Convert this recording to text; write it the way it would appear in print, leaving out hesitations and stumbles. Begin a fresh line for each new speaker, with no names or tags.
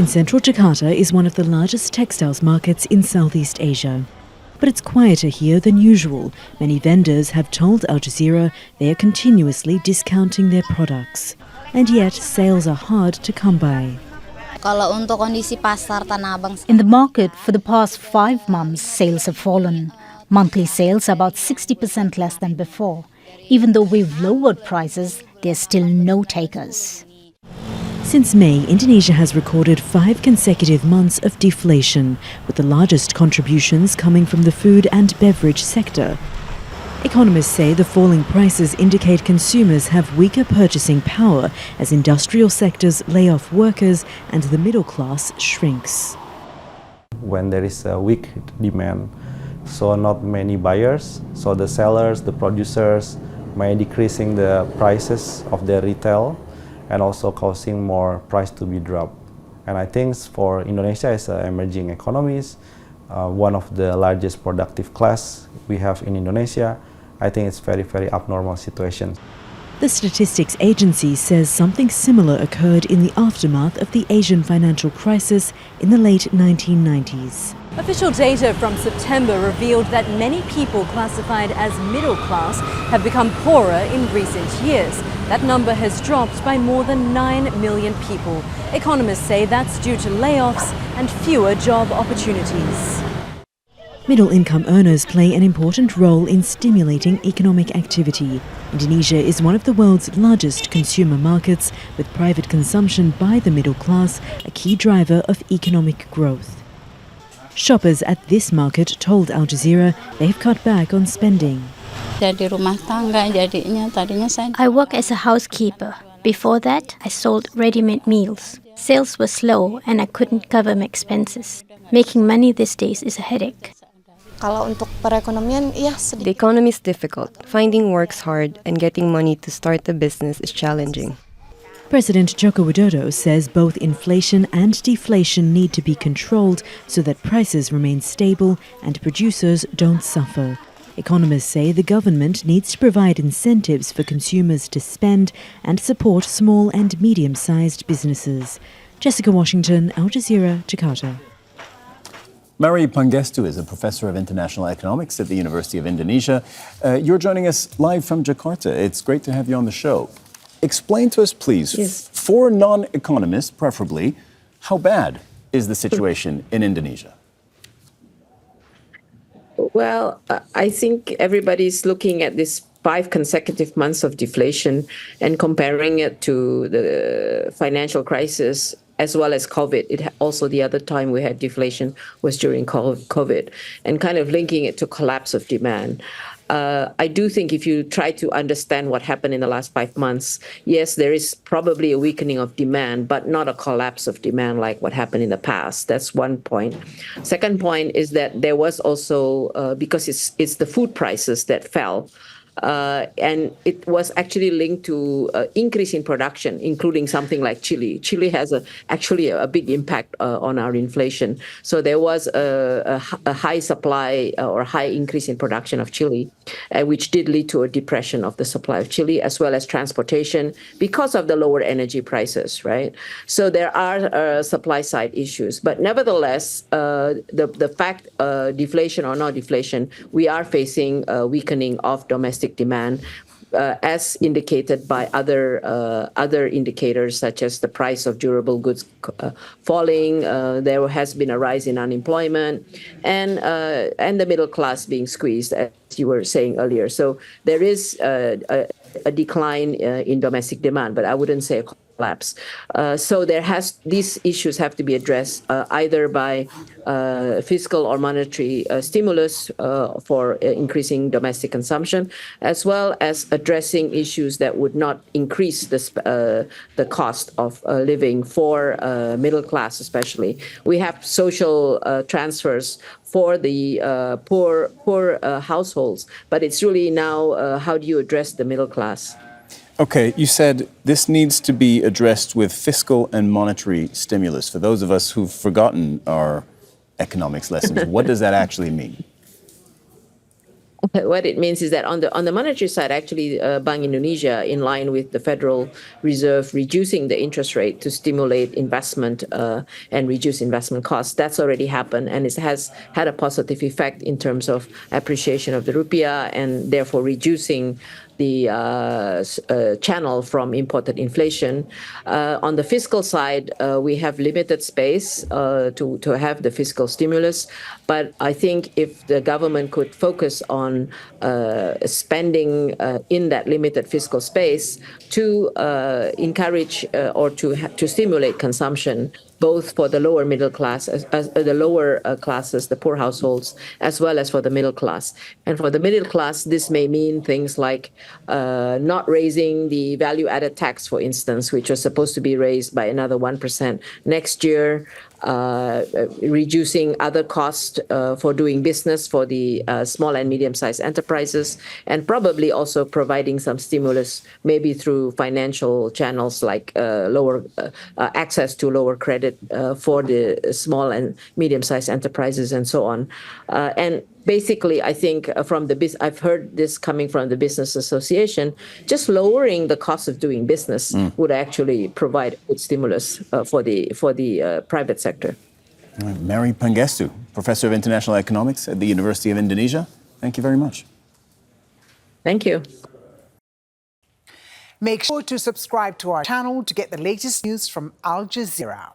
in central Jakarta is one of the largest textiles markets in Southeast Asia. But it's quieter here than usual. Many vendors have told Al Jazeera they are continuously discounting their products. And yet, sales are hard to come by.
In the market, for the past 5 months, sales have fallen. Monthly sales are about 60% less than before. Even though we've lowered prices, there's still no takers.
Since May, Indonesia has recorded 5 consecutive months of deflation, with the largest contributions coming from the food and beverage sector. Economists say the falling prices indicate consumers have weaker purchasing power as industrial sectors lay off workers and the middle class shrinks.
When there is a weak demand, so not many buyers, so the sellers, the producers may decreasing the prices of their retail and also causing more price to be dropped. And I think for Indonesia as an emerging economies, one of the largest productive class we have in Indonesia, I think it's very abnormal situation.
The statistics agency says something similar occurred in the aftermath of the Asian financial crisis in the late 1990s. Official data from September revealed that many people classified as middle class have become poorer in recent years. That number has dropped by more than 9 million people. Economists say that's due to layoffs and fewer job opportunities. Middle-income earners play an important role in stimulating economic activity. Indonesia is one of the world's largest consumer markets, with private consumption by the middle class a key driver of economic growth. Shoppers at this market told Al Jazeera they've cut back on spending.
I work as a housekeeper. Before that, I sold ready-made meals. Sales were slow and I couldn't cover my expenses. Making money these days is a headache.
The economy is difficult. Finding work's hard and getting money to start a business is challenging.
President Joko Widodo says both inflation and deflation need to be controlled so that prices remain stable and producers don't suffer. Economists say the government needs to provide incentives for consumers to spend and support small and medium-sized businesses. Jessica Washington, Al Jazeera, Jakarta.
Mary Pangestu is a professor of international economics at the University of Indonesia. You're joining us live from Jakarta. It's great to have you on the show. Explain to us, please, for non-economists preferably, how bad is the situation in Indonesia?
Well, I think everybody's looking at this 5 consecutive months of deflation and comparing it to the financial crisis as well as COVID. Also, the other time we had deflation was during COVID, and kind of linking it to collapse of demand. I do think if you try to understand what happened in the last 5 months, yes, there is probably a weakening of demand, but not a collapse of demand like what happened in the past. That's one point. Second point is that there was also, because it's the food prices that fell, and it was actually linked to increase in production, including something like chili. Chili has actually a big impact on our inflation. So there was a high supply or high increase in production of chili, which did lead to a depression of the supply of chili, as well as transportation because of the lower energy prices, right? So there are supply side issues. But nevertheless, the fact, deflation or not deflation, we are facing a weakening of domestic demand, as indicated by other indicators such as the price of durable goods falling. There has been a rise in unemployment, and the middle class being squeezed, as you were saying earlier. So there is a decline in domestic demand, but I wouldn't say a collapse. So these issues have to be addressed either by fiscal or monetary stimulus for increasing domestic consumption, as well as addressing issues that would not increase the cost of living for middle class especially. We have social transfers for the poor households, but it's really now how do you address the middle class?
Okay, you said this needs to be addressed with fiscal and monetary stimulus. For those of us who've forgotten our economics lessons, what does that actually mean?
What it means is that on the monetary side, actually, Bank Indonesia, in line with the Federal Reserve reducing the interest rate to stimulate investment and reduce investment costs, that's already happened, and it has had a positive effect in terms of appreciation of the rupiah and therefore reducing the channel from imported inflation. On the fiscal side, we have limited space to have the fiscal stimulus, but I think if the government could focus on spending in that limited fiscal space to encourage or to stimulate consumption, both for the lower middle class, the lower classes, the poor households, as well as for the middle class. And for the middle class, this may mean things like not raising the value-added tax, for instance, which was supposed to be raised by another 1% next year, reducing other costs for doing business for the small and medium-sized enterprises, and probably also providing some stimulus, maybe through financial channels like lower access to lower credit for the small and medium-sized enterprises and so on. And basically, I think I've heard this coming from the Business Association, just lowering the cost of doing business would actually provide good stimulus for the private sector.
Mary Pangestu, Professor of International Economics at the University of Indonesia. Thank you very much.
Thank you.
Make sure to subscribe to our channel to get the latest news from Al Jazeera.